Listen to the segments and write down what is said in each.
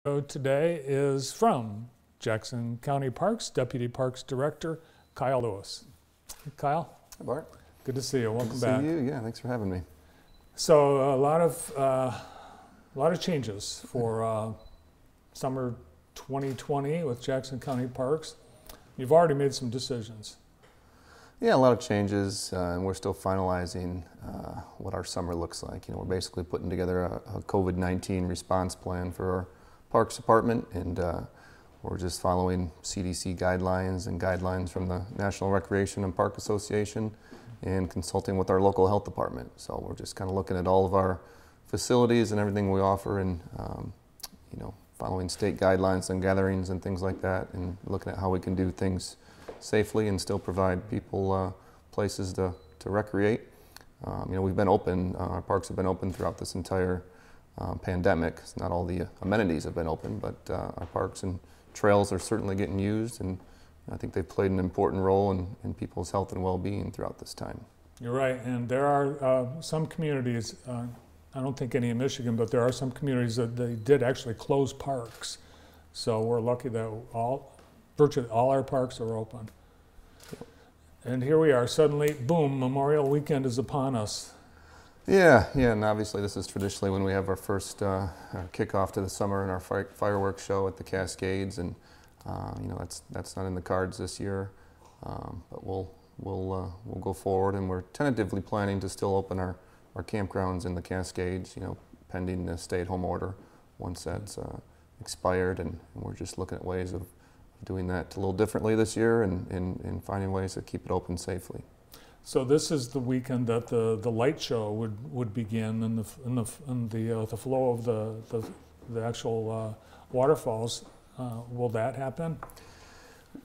Today is from Jackson County Parks, Deputy Parks Director Kyle Lewis. Kyle, Hi, Bart. good to see you. Welcome Good back. to see you. Yeah, thanks for having me. So a lot of changes for summer 2020 with Jackson County Parks. You've already made some decisions. Yeah, a lot of changes, and we're still finalizing what our summer looks like. We're basically putting together a COVID-19 response plan for our Parks Department, and we're just following CDC guidelines and guidelines from the National Recreation and Park Association and consulting with our local health department. So we're just kind of looking at all of our facilities and everything we offer, and following state guidelines and gatherings and things like that, and looking at how we can do things safely and still provide people places to recreate. We've been open, our parks have been open throughout this entire pandemic. Not all the amenities have been open, but our parks and trails are certainly getting used, and I think they've played an important role in people's health and well-being throughout this time. You're right, and there are some communities, I don't think any in Michigan, but there are some communities that they did actually close parks. So we're lucky that virtually all our parks are open. And here we are, suddenly, boom, Memorial Weekend is upon us. Yeah, and obviously this is traditionally when we have our first our kickoff to the summer and our fireworks show at the Cascades, and that's not in the cards this year, but we'll go forward, and we're tentatively planning to still open our campgrounds in the Cascades, pending the stay-at-home order once that's expired, and we're just looking at ways of doing that a little differently this year, and finding ways to keep it open safely. So this is the weekend that the light show would begin, and the flow of the actual waterfalls. Will that happen?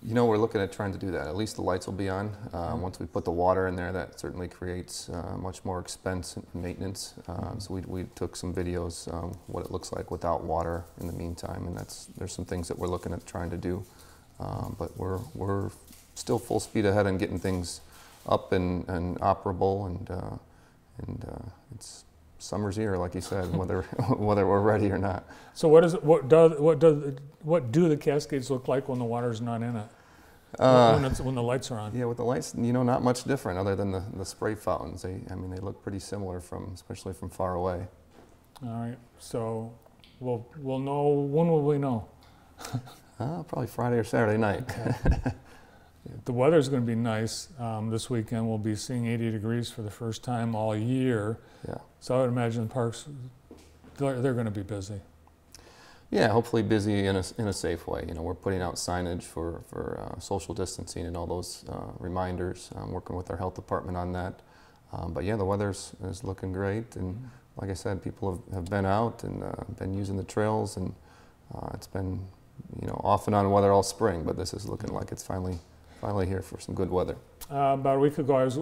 We're looking at trying to do that. At least the lights will be on. Once we put the water in there, that certainly creates much more expense and maintenance. So we took some videos, what it looks like without water in the meantime, and there's some things that we're looking at trying to do. But we're still full speed ahead on getting things up and operable, and it's summer's here, like you said, whether we're ready or not. So what do the Cascades look like when the water's not in it? When the lights are on? Yeah, with the lights, not much different other than the spray fountains. They look pretty similar especially from far away. All right. So we'll know. When will we know? Probably Friday or Saturday night. Okay. The weather's going to be nice this weekend. We'll be seeing 80 degrees for the first time all year. Yeah. So I would imagine the parks, they're going to be busy. Yeah, hopefully busy in a safe way. We're putting out signage for social distancing and all those reminders. Working with our health department on that. But yeah, the weather is looking great, and like I said, people have been out and been using the trails, and it's been off and on weather all spring, but this is looking like it's finally here for some good weather. About a week ago, I was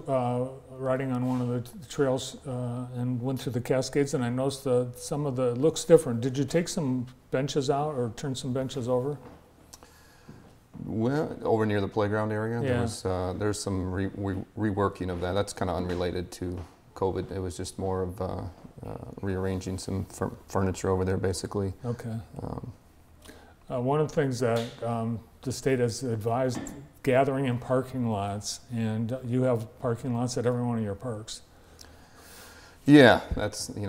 riding on one of the trails and went through the Cascades, and I noticed some of it looks different. Did you take some benches out or turn some benches over? Well, over near the playground area, yeah. There's some reworking of that. That's kind of unrelated to COVID. It was just more of rearranging some furniture over there, basically. Okay. One of the things that the state has advised, gathering in parking lots, and you have parking lots at every one of your parks. Yeah, that's I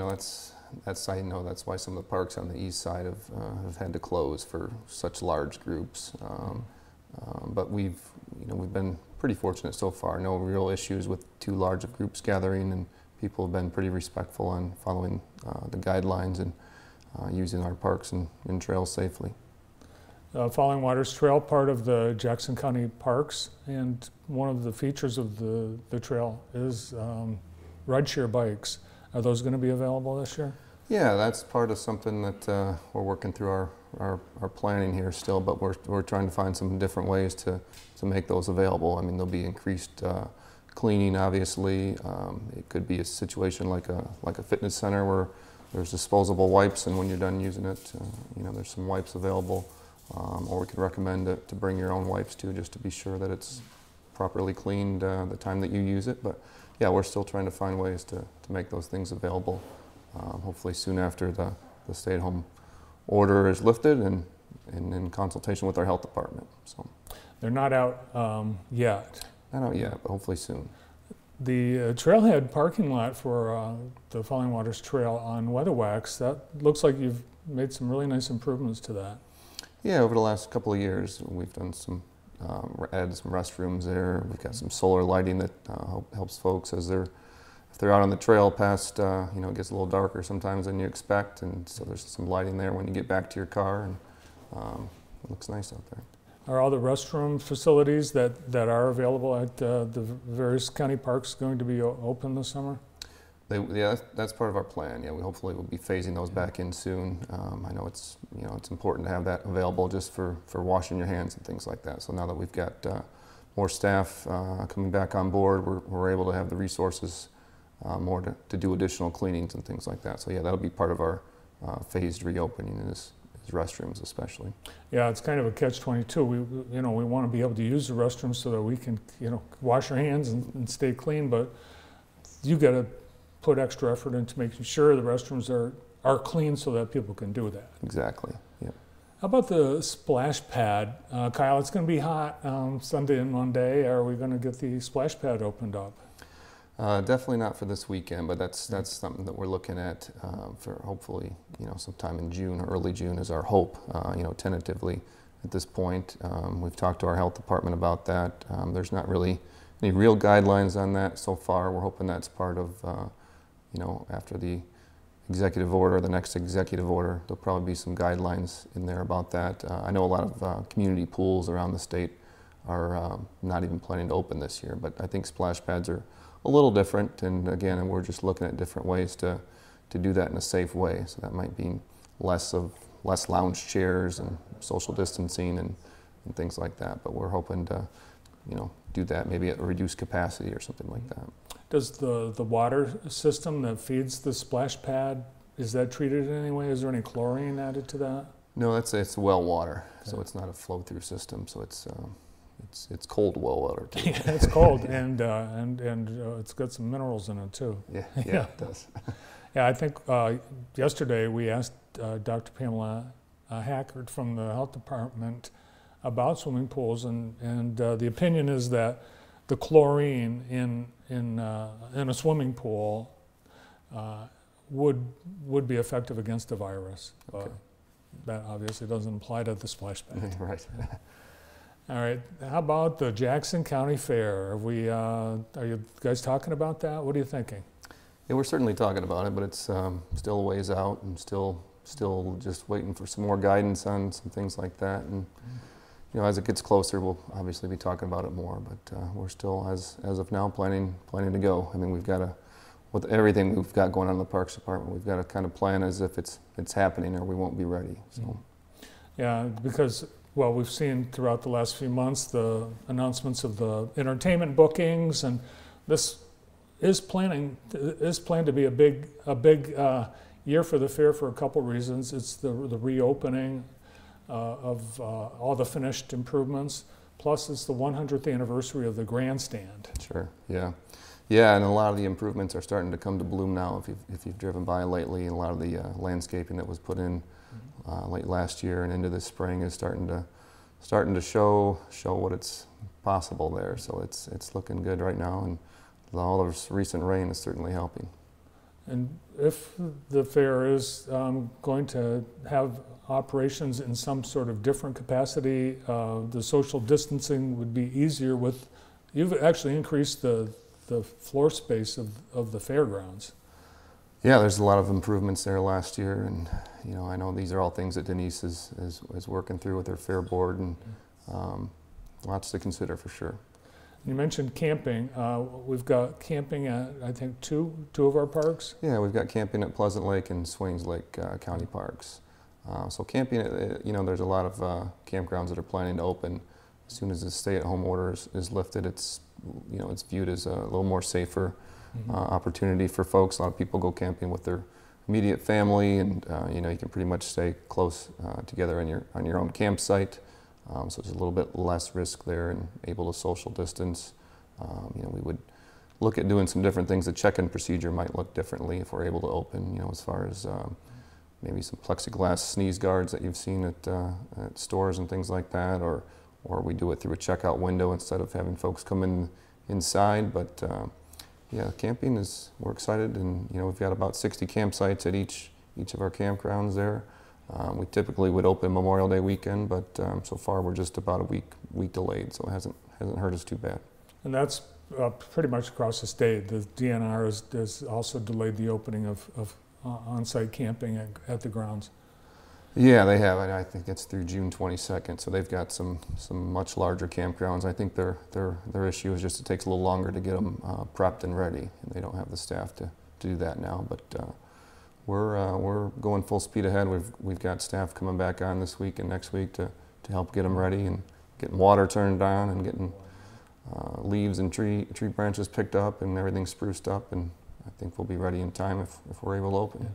know that's why some of the parks on the east side have had to close for such large groups. But we've been pretty fortunate so far. No real issues with too large of groups gathering, and people have been pretty respectful on following the guidelines and using our parks and trails safely. Falling Waters Trail, part of the Jackson County Parks, and one of the features of the trail is rideshare bikes. Are those going to be available this year? Yeah, that's part of something that we're working through our planning here still, but we're trying to find some different ways to make those available. There'll be increased cleaning, obviously. It could be a situation like a fitness center where there's disposable wipes, and when you're done using it, there's some wipes available. Or we can recommend to bring your own wipes too, just to be sure that it's properly cleaned the time that you use it. But yeah, we're still trying to find ways to make those things available. Hopefully soon after the stay-at-home order is lifted and in consultation with our health department. So They're not out yet. not out yet, but hopefully soon. The trailhead parking lot for the Falling Waters Trail on Weatherwax, that looks like you've made some really nice improvements to that. Yeah, over the last couple of years, we've done some, added some restrooms there. We've got some solar lighting that helps folks as if they're out on the trail past, it gets a little darker sometimes than you expect, and so there's some lighting there when you get back to your car, and it looks nice out there. Are all the restroom facilities that are available at the various county parks going to be open this summer? Yeah, that's part of our plan. Yeah, we hopefully will be phasing those back in soon. I know it's important to have that available just for washing your hands and things like that. So now that we've got more staff coming back on board, we're able to have the resources more to do additional cleanings and things like that. So yeah, that'll be part of our phased reopening is restrooms especially. Yeah, it's kind of a catch-22. We want to be able to use the restrooms so that we can wash our hands and stay clean, but you got to put extra effort into making sure the restrooms are clean so that people can do that. Exactly. Yeah. How about the splash pad? Kyle, it's going to be hot Sunday and Monday. Are we going to get the splash pad opened up? Definitely not for this weekend, but that's something that we're looking at for hopefully sometime in June or early June is our hope. Tentatively at this point, we've talked to our health department about that. There's not really any real guidelines on that so far. We're hoping that's part of after the executive order, the next executive order, there'll probably be some guidelines in there about that. I know a lot of community pools around the state are not even planning to open this year, but I think splash pads are a little different, and again, we're just looking at different ways to do that in a safe way. So that might be less lounge chairs and social distancing and things like that. But we're hoping to, do that maybe at a reduced capacity or something like that. Does the water system that feeds the splash pad, is that treated in any way? Is there any chlorine added to that? No, it's well water, okay. So it's not a flow-through system. So it's cold well water too. Yeah, it's cold and it's got some minerals in it too. Yeah, it does. Yeah, I think yesterday we asked Dr. Pamela Hackert from the health department about swimming pools, and the opinion is that the chlorine in a swimming pool would be effective against the virus. Okay. That obviously doesn't apply to the splash pad. Right. All right. How about the Jackson County Fair? Are you guys talking about that? What are you thinking? Yeah, we're certainly talking about it, but it's still a ways out, and still just waiting for some more guidance on some things like that. And as it gets closer, we'll obviously be talking about it more. But we're still, as of now, planning to go. I mean, we've got to, with everything we've got going on in the Parks Department, we've got to kind of plan as if it's happening, or we won't be ready. So. Yeah, because. Well, we've seen throughout the last few months the announcements of the entertainment bookings, and this is planned to be a big year for the fair for a couple reasons. It's the reopening of all the finished improvements, plus it's the 100th anniversary of the grandstand. Sure. Yeah. Yeah, and a lot of the improvements are starting to come to bloom now. If you've driven by lately, and a lot of the landscaping that was put in late last year and into this spring is starting to show what it's possible there. So it's looking good right now, and all this recent rain is certainly helping. And if the fair is going to have operations in some sort of different capacity, the social distancing would be easier with. You've actually increased the floor space of the fairgrounds. Yeah, there's a lot of improvements there last year, and I know these are all things that Denise is working through with her fair board, and lots to consider for sure. You mentioned camping. We've got camping at, I think, two of our parks. Yeah, we've got camping at Pleasant Lake and Swains Lake County Parks. So camping, there's a lot of campgrounds that are planning to open as soon as the stay-at-home order is lifted. It's viewed as a little more safer opportunity for folks. A lot of people go camping with their immediate family, and you can pretty much stay close together on your own campsite. So there's a little bit less risk there, and able to social distance. We would look at doing some different things. The check-in procedure might look differently if we're able to open. As far as maybe some plexiglass sneeze guards that you've seen at stores and things like that, or we do it through a checkout window instead of having folks come in inside. But yeah, camping we're excited, and we've got about 60 campsites at each of our campgrounds there. We typically would open Memorial Day weekend, but so far we're just about a week delayed, so it hasn't hurt us too bad. And that's pretty much across the state. The DNR has also delayed the opening of on-site camping at the grounds. Yeah, they have. I think it's through June 22nd, so they've got some much larger campgrounds. I think their issue is just it takes a little longer to get them prepped and ready, and they don't have the staff to do that now. But we're going full speed ahead. We've got staff coming back on this week and next week to help get them ready and getting water turned on and getting leaves and tree branches picked up and everything spruced up, and I think we'll be ready in time if we're able to open. Yeah.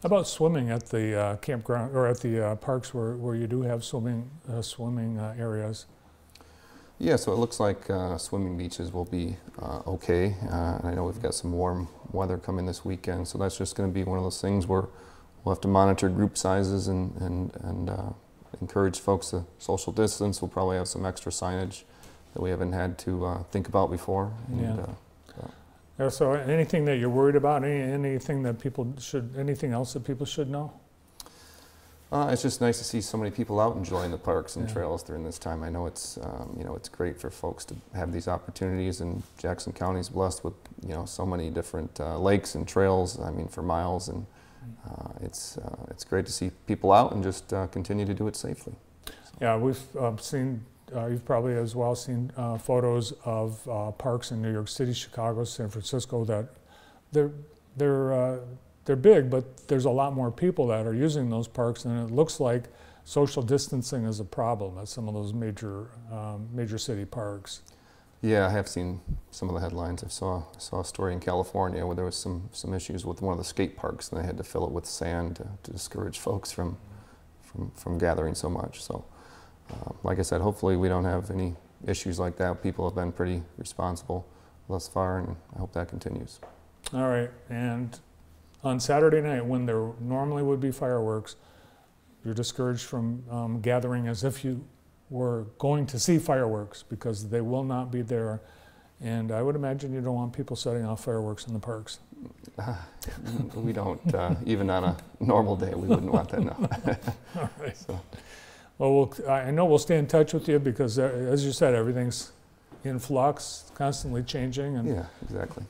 How about swimming at the campground or at the parks where you do have swimming areas? Yeah, so it looks like swimming beaches will be okay. And I know we've got some warm weather coming this weekend, so that's just going to be one of those things where we'll have to monitor group sizes and encourage folks to social distance. We'll probably have some extra signage that we haven't had to think about before. And, yeah, so anything that you're worried about, anything else that people should know? It's just nice to see so many people out enjoying the parks and trails during this time. I know it's it's great for folks to have these opportunities, and Jackson County is blessed with so many different lakes and trails. I mean, for miles, and it's great to see people out and just continue to do it safely. So. Yeah, we've seen. You've probably as well seen photos of parks in New York City, Chicago, San Francisco that they're big, but there's a lot more people that are using those parks, and it looks like social distancing is a problem at some of those major city parks. Yeah, I have seen some of the headlines. I saw a story in California where there was some issues with one of the skate parks, and they had to fill it with sand to discourage folks from gathering so much. So. Like I said, hopefully we don't have any issues like that. People have been pretty responsible thus far, and I hope that continues. All right, and on Saturday night, when there normally would be fireworks, you're discouraged from gathering as if you were going to see fireworks, because they will not be there. And I would imagine you don't want people setting off fireworks in the parks. We don't. Even on a normal day, we wouldn't want that, no. All right. So. Well, I know we'll stay in touch with you because, as you said, everything's in flux, constantly changing. And yeah, exactly.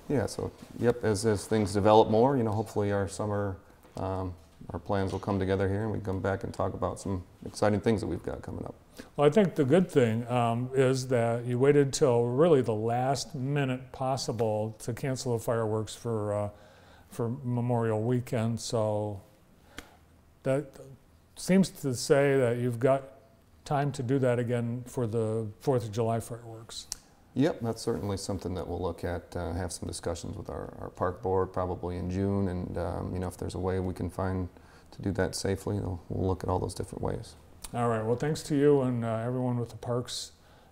Yeah, so, yep, as things develop more, hopefully our summer, our plans will come together here and we come back and talk about some exciting things that we've got coming up. Well, I think the good thing is that you waited till really the last minute possible to cancel the fireworks for Memorial Weekend, so that seems to say that you've got time to do that again for the 4th of July fireworks. Yep, that's certainly something that we'll look at, have some discussions with our park board probably in June, and if there's a way we can find to do that safely, we'll look at all those different ways. All right, well, thanks to you and everyone with the Parks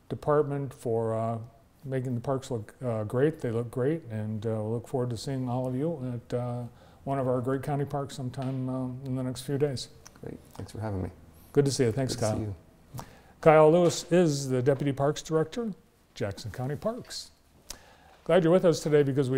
Department for making the parks look great. They look great, and we'll look forward to seeing all of you at one of our great county parks sometime in the next few days. Great. Thanks for having me. Good to see you. Thanks, Kyle. Good to see you. Kyle Lewis is the Deputy Parks Director, Jackson County Parks. Glad you're with us today because we